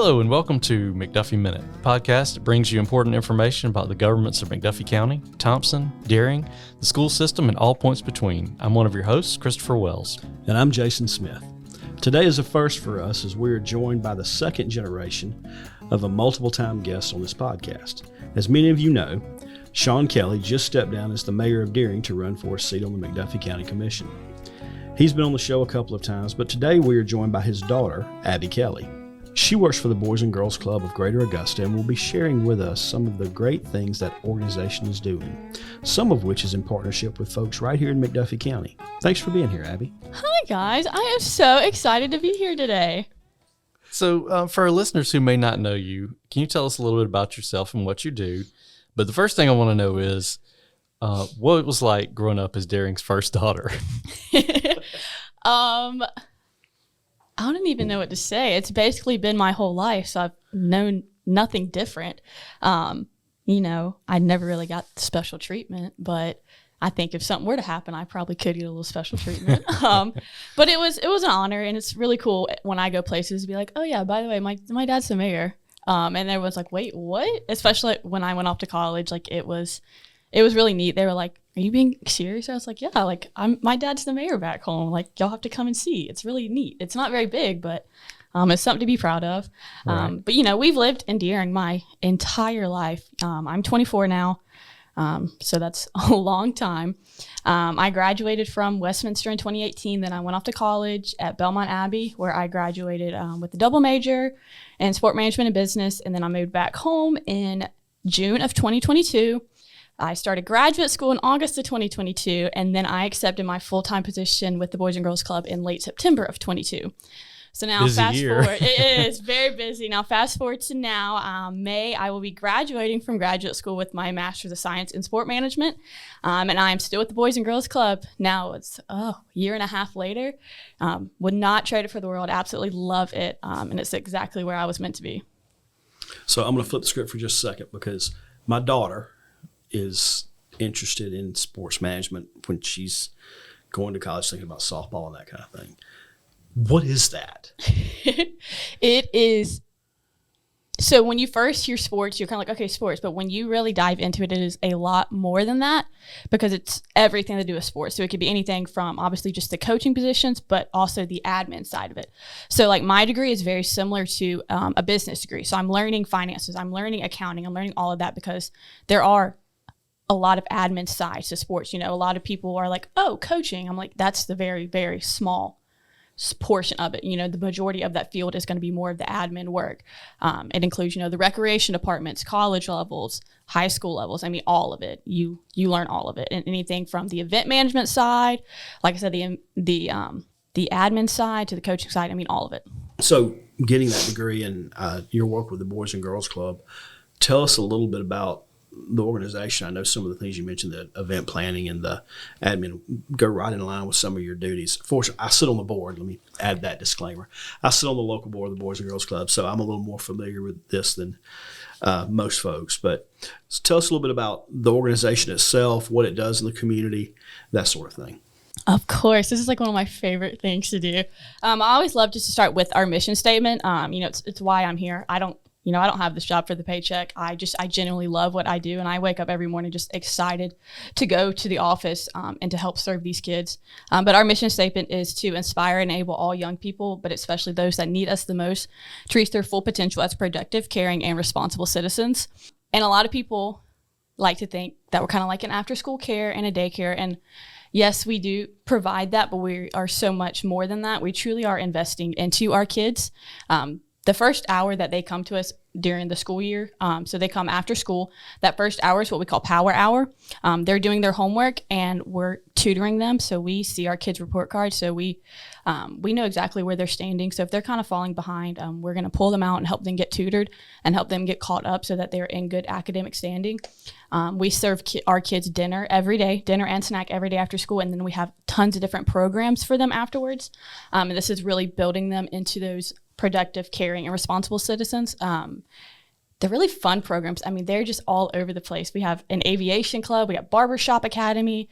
Hello and welcome to McDuffie Minute, a podcast that brings you important information about the governments of McDuffie County, Thomson, Deering, the school system, and all points between. I'm one of your hosts, Christopher Wells. And I'm Jason Smith. Today is a first for us as we are joined by the second generation of a multiple-time guest on this podcast. As many of you know, Sean Kelley just stepped down as the mayor of Deering to run for a seat on the McDuffie County Commission. He's been on the show a couple of times, but today we are joined by his daughter, Abby Kelley. She works for the Boys and Girls Club of Greater Augusta and will be sharing with us some of the great things that organization is doing, some of which is in partnership with folks right here in McDuffie County. Thanks for being here, Abby. Hi, guys. I am so excited to be here today. So for our listeners who may not know you, can you tell us a little bit about yourself and what you do? But the first thing I want to know is what it was like growing up as Deering's first daughter. I don't even know what to say. It's basically been my whole life, so I've known nothing different. I never really got special treatment, but I think if something were to happen, I probably could get a little special treatment. But it was an honor, and it's really cool when I go places to be like, oh yeah, by the way, my dad's the mayor. And everyone's like, wait, what? Especially when I went off to college, like it was really neat. They were like, are you being serious? I was like, yeah, like my dad's the mayor back home. Like y'all have to come and see. It's really neat. It's not very big, but it's something to be proud of. Right. But we've lived in Deering my entire life. I'm 24 now. So that's a long time. I graduated from Westminster in 2018. Then I went off to college at Belmont Abbey, where I graduated with a double major in sport management and business. And then I moved back home in June of 2022. I started graduate school in August of 2022, and then I accepted my full-time position with the Boys and Girls Club in late September of 22. So now forward, it is very busy. Now fast forward to now, May, I will be graduating from graduate school with my Master's of Science in Sport Management, and I am still with the Boys and Girls Club. Now it's a year and a half later. Would not trade it for the world. Absolutely love it, and it's exactly where I was meant to be. So I'm going to flip the script for just a second because my daughter is interested in sports management when she's going to college, thinking about softball and that kind of thing. What is that? It is. So when you first hear sports, you're kind of like, okay, sports. But when you really dive into it, it is a lot more than that because it's everything to do with sports. So it could be anything from obviously just the coaching positions, but also the admin side of it. So like my degree is very similar to a business degree. So I'm learning finances, I'm learning accounting, I'm learning all of that because there are a lot of admin sides to sports. A lot of people are like, oh, coaching. I'm like, that's the very, very small portion of it. The majority of that field is going to be more of the admin work. It includes, the recreation departments, college levels, high school levels. I mean, all of it. You learn all of it, and anything from the event management side, like I said, the admin side to the coaching side. I mean, all of it. So, getting that degree and your work with the Boys and Girls Club, tell us a little bit about the organization. I know some of the things you mentioned, the event planning and the admin, go right in line with some of your duties. Fortunately, I sit on the board. Let me add that disclaimer. I sit on the local board of the Boys and Girls Club, so I'm a little more familiar with this than most folks. But tell us a little bit about the organization itself, what it does in the community, that sort of thing. Of course. This is like one of my favorite things to do. I always love just to start with our mission statement. It's why I'm here. I don't have this job for the paycheck. I genuinely love what I do, and I wake up every morning just excited to go to the office and to help serve these kids. But our mission statement is to inspire and enable all young people, but especially those that need us the most, to reach their full potential as productive, caring, and responsible citizens. And a lot of people like to think that we're kind of like an after-school care and a daycare, and yes, we do provide that, but we are so much more than that. We truly are investing into our kids. The first hour that they come to us during the school year, so they come after school, that first hour is what we call power hour. They're doing their homework and we're tutoring them. So we see our kids' report cards. So we know exactly where they're standing. So if they're kind of falling behind, we're going to pull them out and help them get tutored and help them get caught up so that they're in good academic standing. We serve our kids dinner every day, dinner and snack every day after school. And then we have tons of different programs for them afterwards. And this is really building them into those productive, caring, and responsible citizens. They're really fun programs. I mean, they're just all over the place. We have an aviation club, we got barbershop academy,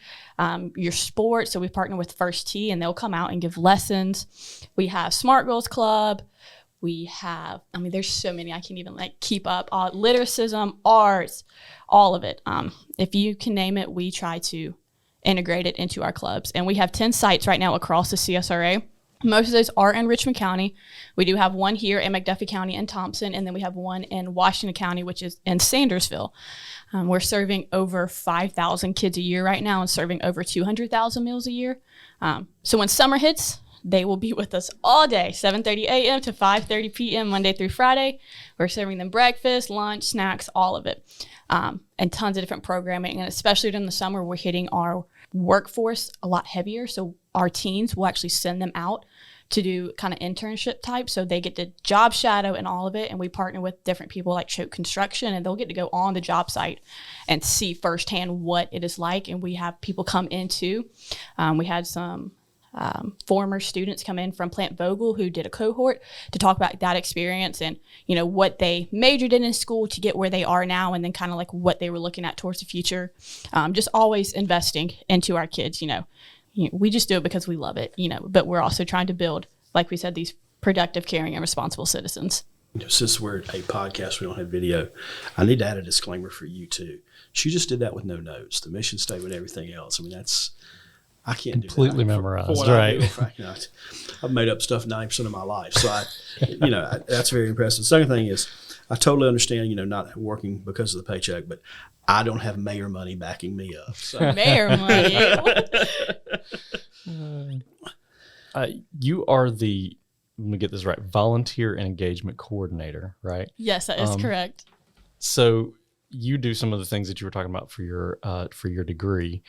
your sports. So we partner with First Tee and they'll come out and give lessons. We have Smart Girls Club. We have, there's so many I can't even keep up. Lyricism, arts, all of it. If you can name it, we try to integrate it into our clubs. And we have 10 sites right now across the CSRA. Most of those are in Richmond County. We do have one here in McDuffie County and Thomson, and then we have one in Washington County, which is in Sandersville. We're serving over 5,000 kids a year right now and serving over 200,000 meals a year. So when summer hits, they will be with us all day, 7:30 a.m. to 5:30 p.m. Monday through Friday. We're serving them breakfast, lunch, snacks, all of it, and tons of different programming. And especially during the summer, we're hitting our workforce a lot heavier. So our teens will actually send them out to do kind of internship type. So they get to job shadow and all of it. And we partner with different people like Choke Construction, and they'll get to go on the job site and see firsthand what it is like. And we have people come in too. We had some former students come in from Plant Vogel who did a cohort to talk about that experience and, what they majored in school to get where they are now, and then kind of like what they were looking at towards the future. Just always investing into our kids, we just do it because we love it, but we're also trying to build, like we said, these productive, caring, and responsible citizens. Since we're a podcast, we don't have video, I need to add a disclaimer for you too. She just did that with no notes, the mission statement, everything else. I can't completely do that. memorized, right? I've made up stuff 90% of my life. So that's very impressive. The second thing is, I totally understand, not working because of the paycheck, but I don't have mayor money backing me up. So. Mayor money. You are the, let me get this right, volunteer and engagement coordinator, right? Yes, that is correct. So you do some of the things that you were talking about for your degree.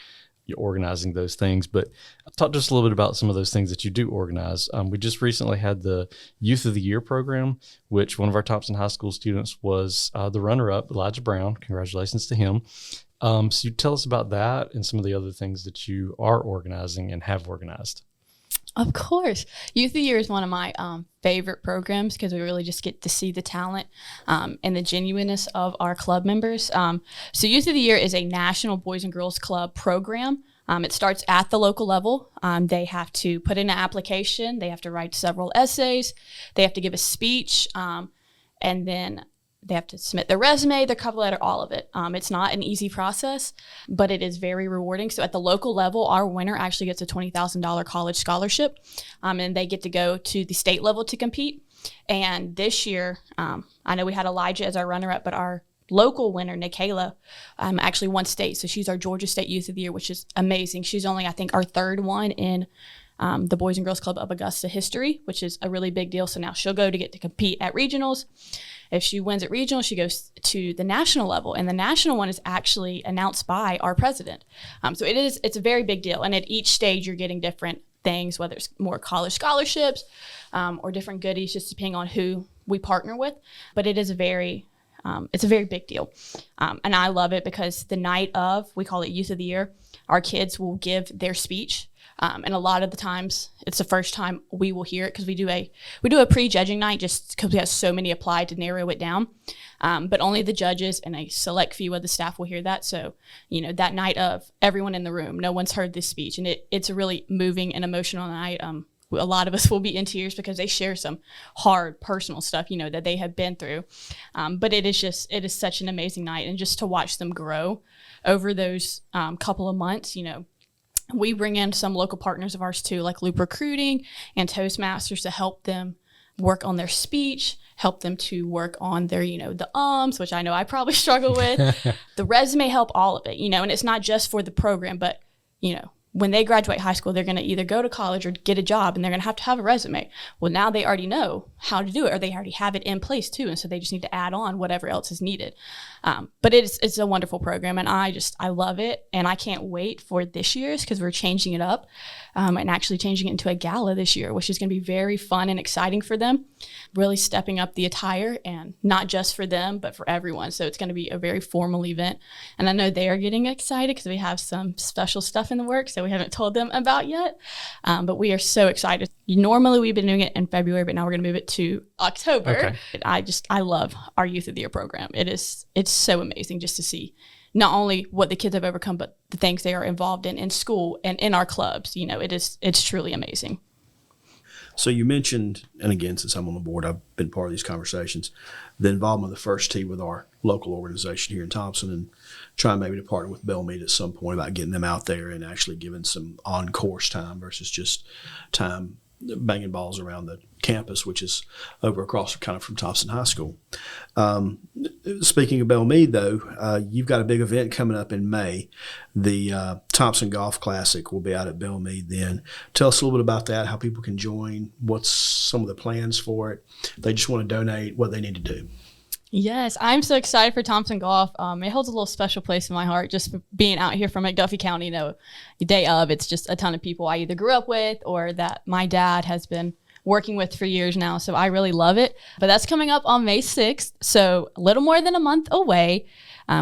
You're organizing those things, but talk to us a little bit about some of those things that you do organize. We just recently had the Youth of the Year program, which one of our Thomson High School students was the runner-up, Elijah Brown. Congratulations to him. So you tell us about that and some of the other things that you are organizing and have organized. Of course. Youth of the Year is one of my favorite programs because we really just get to see the talent and the genuineness of our club members. So Youth of the Year is a national Boys and Girls Club program. It starts at the local level. They have to put in an application. They have to write several essays. They have to give a speech. And then they have to submit their resume, their cover letter, all of it. It's not an easy process, but it is very rewarding. So at the local level, our winner actually gets a $20,000 college scholarship, and they get to go to the state level to compete. And this year, I know we had Elijah as our runner-up, but our local winner, Nikayla, actually won state. So she's our Georgia State Youth of the Year, which is amazing. She's only, I think, our third one in the Boys and Girls Club of Augusta history, which is a really big deal. So now she'll go to get to compete at regionals. If she wins at regional, she goes to the national level, and the national one is actually announced by our president. So it's a very big deal. And at each stage, you're getting different things, whether it's more college scholarships or different goodies, just depending on who we partner with. But it is it's a very big deal. And I love it because the night of, we call it Youth of the Year, our kids will give their speech. And a lot of the times it's the first time we will hear it because we do a pre-judging night just because we have so many applied to narrow it down. But only the judges and a select few of the staff will hear that. So, that night of, everyone in the room, no one's heard this speech. And it's a really moving and emotional night. A lot of us will be in tears because they share some hard personal stuff, that they have been through. But it is such an amazing night. And just to watch them grow over those couple of months, we bring in some local partners of ours too, like Loop Recruiting and Toastmasters, to help them work on their speech, help them to work on their, the ums, which I know I probably struggle with, the resume help, all of it, and it's not just for the program, but, when they graduate high school, they're going to either go to college or get a job, and they're going to have a resume. Well, now they already know how to do it, or they already have it in place too. And so they just need to add on whatever else is needed. But it's a wonderful program, and I love it. And I can't wait for this year's because we're changing it up and actually changing it into a gala this year, which is going to be very fun and exciting for them, really stepping up the attire, and not just for them, but for everyone. So it's going to be a very formal event. And I know they are getting excited because we have some special stuff in the works that we haven't told them about yet. But we are so excited. Normally we've been doing it in February, but now we're going to move it to October. Okay. I love our Youth of the Year program. It's so amazing just to see not only what the kids have overcome, but the things they are involved in school and in our clubs. It's truly amazing. So you mentioned, and again, since I'm on the board, I've been part of these conversations, the involvement of the first tee with our local organization here in Thomson, and trying maybe to partner with Bellmead at some point about getting them out there and actually giving some on-course time versus just time banging balls around the campus, which is over across kind of from Thomson High School. Speaking of Bellmead, though, you've got a big event coming up in May. The Thomson Golf Classic will be out at Bellmead then. Tell us a little bit about that, how people can join, what's some of the plans for it. If they just want to donate, what they need to do. Yes, I'm so excited for Thomson Golf. It holds a little special place in my heart just for being out here from McDuffie County. You know, the day of, it's just a ton of people I either grew up with or that my dad has been working with for years now. So I really love it. But that's coming up on May 6th, so a little more than a month away.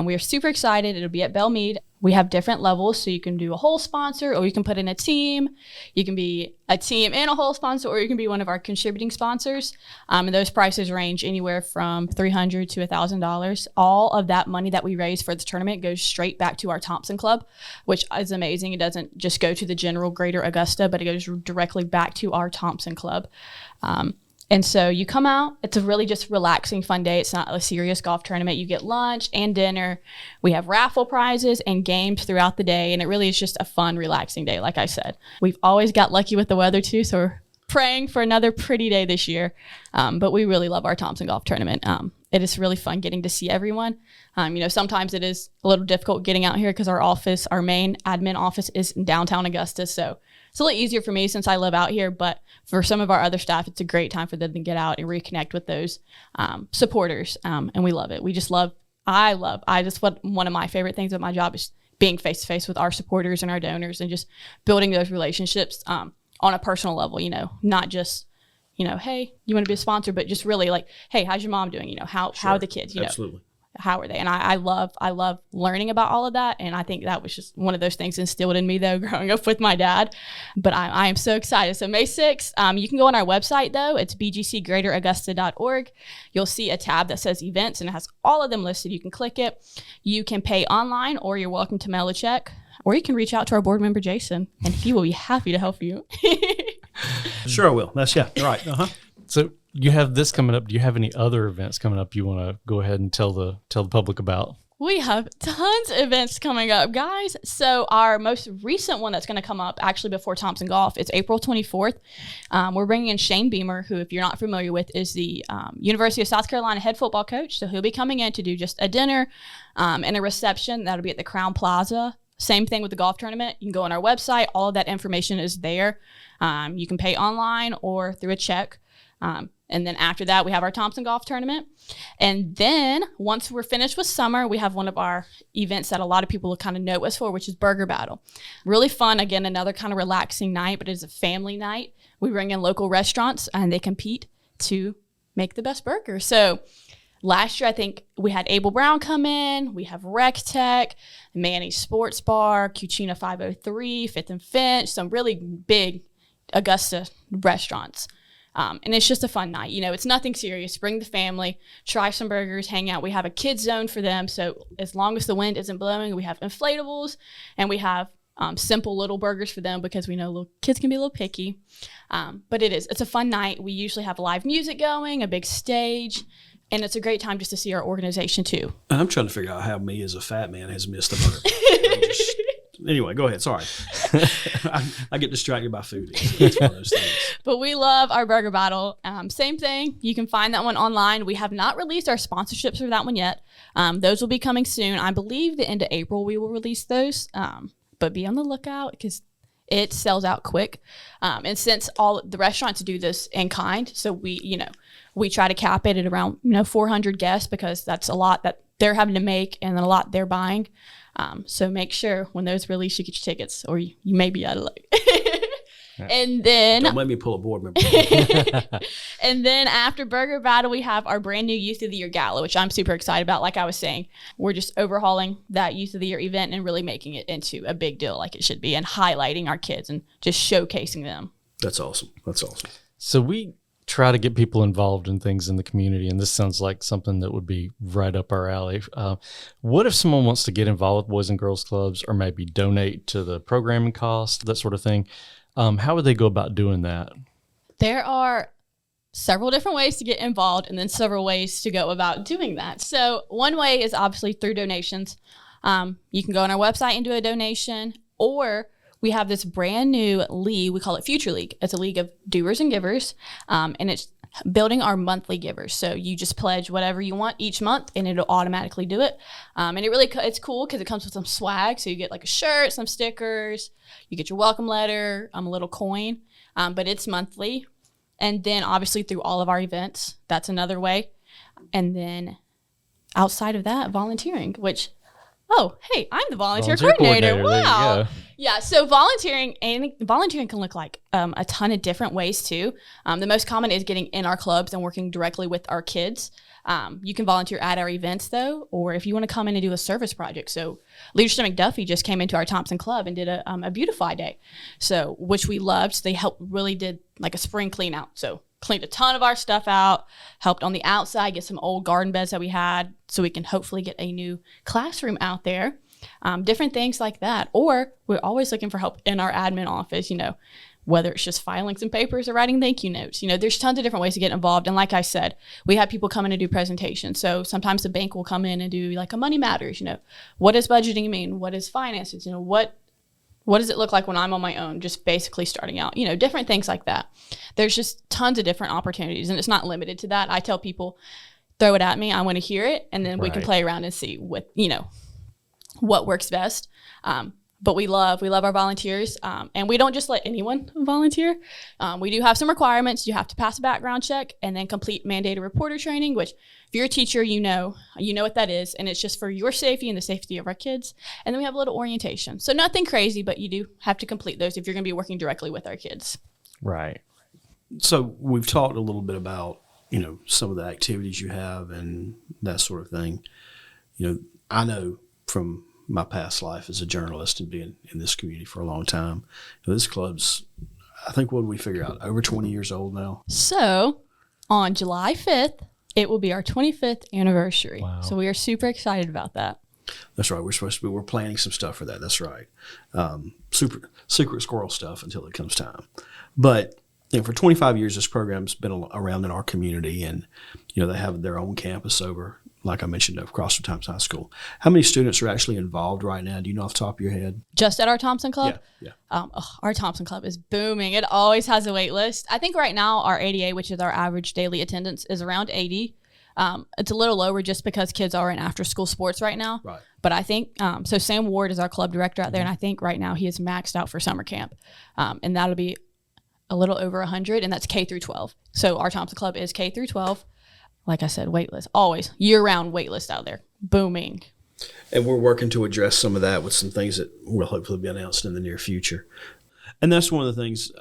We are super excited. It'll be at Bellmead. We have different levels, so you can do a whole sponsor, or you can put in a team. You can be a team and a whole sponsor, or you can be one of our contributing sponsors. And those prices range anywhere from $300 to $1,000. All of that money that we raise for the tournament goes straight back to our Thomson Club, which is amazing. It doesn't just go to the general Greater Augusta, but it goes directly back to our Thomson Club. And so you come out, it's a really just relaxing, fun day. It's not a serious golf tournament. You get lunch and dinner. We have raffle prizes and games throughout the day. And it really is just a fun, relaxing day, like I said. We've always got lucky with the weather too, so we're praying for another pretty day this year. But we really love our Thomson Golf Tournament. It is really fun getting to see everyone. Sometimes it is a little difficult getting out here because our main admin office is in downtown Augusta. So it's a little easier for me since I live out here, but for some of our other staff, it's a great time for them to get out and reconnect with those supporters. And we love it. One of my favorite things of my job is being face to face with our supporters and our donors and just building those relationships on a personal level, not just, hey, you want to be a sponsor, but just really like, hey, how's your mom doing? How are the kids? Absolutely. How are they? And I love learning about all of that. And I think that was just one of those things instilled in me, though, growing up with my dad. But I am so excited. So May 6th, you can go on our website, though. It's bgcgreateraugusta.org. You'll see a tab that says events, and it has all of them listed. You can click it. You can pay online, or you're welcome to mail a check. Or you can reach out to our board member, Jason, and he will be happy to help you. Sure I will. Right. Uh-huh. So you have this coming up. Do you have any other events coming up you want to go ahead and tell the public about? We have tons of events coming up, guys. So our most recent one that's going to come up actually before Thomson Golf, it's April 24th. We're bringing in Shane Beamer, who, if you're not familiar with, is the University of South Carolina head football coach. So he'll be coming in to do just a dinner and a reception. That'll be at the Crown Plaza. Same thing with the golf tournament. You can go on our website. All of that information is there. You can pay online or through a check. And then after that, we have our Thomson Golf Tournament. And then once we're finished with summer, we have one of our events that a lot of people will kind of know us for, which is Burger Battle. Really fun. Again, another kind of relaxing night, but it's a family night. We bring in local restaurants and they compete to make the best burger. So last year, I think we had Abel Brown come in. We have Rec Tech, Manny's Sports Bar, Cucina 503, Fifth and Finch, some really big Augusta restaurants. And it's just a fun night. It's nothing serious. Bring the family, try some burgers, hang out. We have a kids zone for them. So as long as the wind isn't blowing, we have inflatables and we have simple little burgers for them because we know little kids can be a little picky. But it's a fun night. We usually have live music going, a big stage, and it's a great time just to see our organization too. And I'm trying to figure out how me as a fat man has missed a burger. Anyway, go ahead. Sorry. I get distracted by food. It's one of those things. But we love our Burger Battle. Same thing. You can find that one online. We have not released our sponsorships for that one yet. Those will be coming soon. I believe the end of April we will release those. But be on the lookout because it sells out quick. And since all the restaurants do this in kind, so we try to cap it at around 400 guests because that's a lot that they're having to make and then a lot they're buying. So make sure when those release, you get your tickets or you may be out of luck. And then don't let me pull a board member. And then after Burger Battle, we have our brand new Youth of the Year Gala, which I'm super excited about. Like I was saying, we're just overhauling that Youth of the Year event and really making it into a big deal like it should be and highlighting our kids and just showcasing them. That's awesome. So we try to get people involved in things in the community, and this sounds like something that would be right up our alley. What if someone wants to get involved with Boys and Girls Clubs or maybe donate to the programming cost, that sort of thing? How would they go about doing that? There are several different ways to get involved and then several ways to go about doing that. So one way is obviously through donations. You can go on our website and do a donation, or we have this brand new league. We call it Future League. It's a league of doers and givers, and it's building our monthly givers. So you just pledge whatever you want each month, and it'll automatically do it. And it's cool because it comes with some swag. So you get like a shirt, some stickers, you get your welcome letter, a little coin, but it's monthly. And then obviously through all of our events, that's another way. And then outside of that, volunteering, which, hey, I'm the volunteer coordinator. Wow. Yeah, so volunteering can look like a ton of different ways too. The most common is getting in our clubs and working directly with our kids. You can volunteer at our events though, or if you want to come in and do a service project. So Leadership McDuffie just came into our Thomson club and did a Beautify Day, so which we loved. They really did like a spring clean out. So cleaned a ton of our stuff out, helped on the outside, get some old garden beds that we had so we can hopefully get a new classroom out there. Different things like that. Or we're always looking for help in our admin office, whether it's just filing some papers or writing thank you notes. There's tons of different ways to get involved. And like I said, we have people come in and do presentations. So sometimes the bank will come in and do like a money matters, what does budgeting mean? What is finances? What does it look like when I'm on my own, just basically starting out? Different things like that. There's just tons of different opportunities, and it's not limited to that. I tell people, throw it at me. I want to hear it, and then we can play around and see what works best. But we love our volunteers, and we don't just let anyone volunteer. We do have some requirements. You have to pass a background check and then complete mandated reporter training, which if you're a teacher, you know what that is, and it's just for your safety and the safety of our kids. And then we have a little orientation. So nothing crazy, but you do have to complete those if you're going to be working directly with our kids. Right. So we've talked a little bit about, some of the activities you have and that sort of thing. I know from my past life as a journalist and being in this community for a long time, this club's, I think, what did we figure out, over 20 years old now? So on July 5th, it will be our 25th anniversary. Wow. So we are super excited about that. That's right. We're planning some stuff for that. That's right. Super secret squirrel stuff until it comes time. But for 25 years, this program's been around in our community, and they have their own campus over, like I mentioned, across from Thomson High School. How many students are actually involved right now? Do you know off the top of your head? Just at our Thomson Club? Yeah. Our Thomson Club is booming. It always has a wait list. I think right now our ADA, which is our average daily attendance, is around 80. It's a little lower just because kids are in after-school sports right now. Right. But I think, so Sam Ward is our club director out there, and I think right now he is maxed out for summer camp. And that'll be a little over 100, and that's K through 12. So our Thomson Club is K through 12. Like I said, waitlist, always year-round waitlist out there, booming. And we're working to address some of that with some things that will hopefully be announced in the near future. And that's one of the things,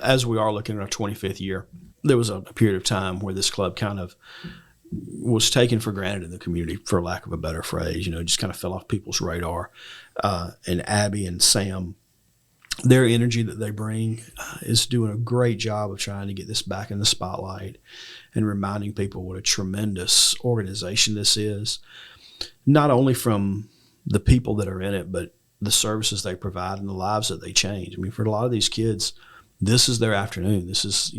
as we are looking at our 25th year, there was a period of time where this club kind of was taken for granted in the community, for lack of a better phrase, just kind of fell off people's radar. And Abby and Sam, their energy that they bring is doing a great job of trying to get this back in the spotlight and reminding people what a tremendous organization this is, not only from the people that are in it, but the services they provide and the lives that they change. I mean, for a lot of these kids, this is their afternoon. This is,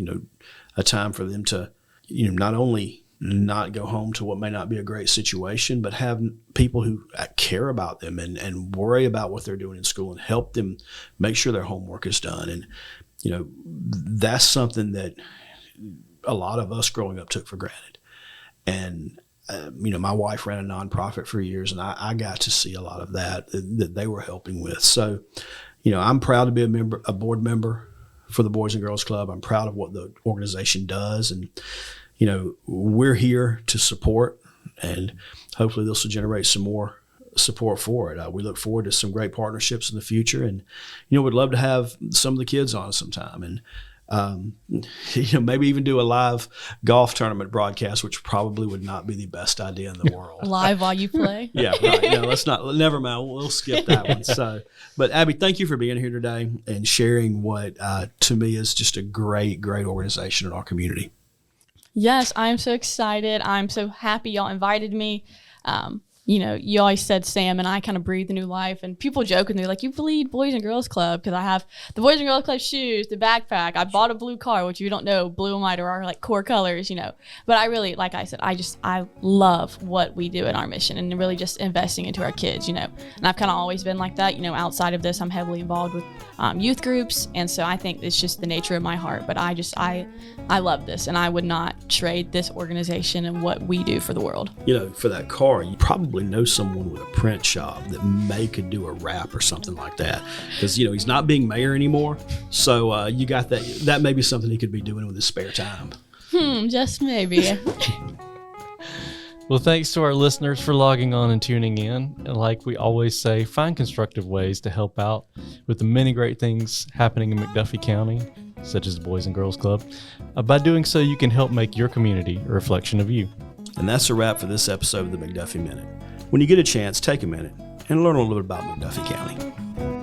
a time for them to, not only not go home to what may not be a great situation, but have people who care about them and worry about what they're doing in school and help them make sure their homework is done. And, that's something that a lot of us growing up took for granted. And, my wife ran a nonprofit for years, and I got to see a lot of that they were helping with. So, I'm proud to be a board member for the Boys and Girls Club. I'm proud of what the organization does. And, we're here to support, and hopefully this will generate some more support for it. We look forward to some great partnerships in the future, and, we'd love to have some of the kids on sometime. And, maybe even do a live golf tournament broadcast, which probably would not be the best idea in the world. Live while you play? Yeah, right. No, never mind. We'll skip that one. So, but Abby, thank you for being here today and sharing what to me is just a great, great organization in our community. Yes, I'm so excited. I'm so happy y'all invited me. you always said Sam and I kind of breathe a new life, and people joke with me like, you bleed Boys and Girls Club, because I have the Boys and Girls Club shoes, the backpack. I bought a blue car, which you don't know, blue and white are our like core colors, But I really, like I said, I love what we do in our mission, and really just investing into our kids, And I've kind of always been like that, outside of this, I'm heavily involved with youth groups, and so I think it's just the nature of my heart. But I love this, and I would not trade this organization and what we do for the world. For that car, you probably know someone with a print shop that could do a wrap or something like that, because he's not being mayor anymore, so you got that may be something he could be doing with his spare time. Just maybe. Well, thanks to our listeners for logging on and tuning in. And like we always say, find constructive ways to help out with the many great things happening in McDuffie County, such as the Boys and Girls Club. By doing so, you can help make your community a reflection of you. And that's a wrap for this episode of the McDuffie Minute. When you get a chance, take a minute and learn a little bit about McDuffie County.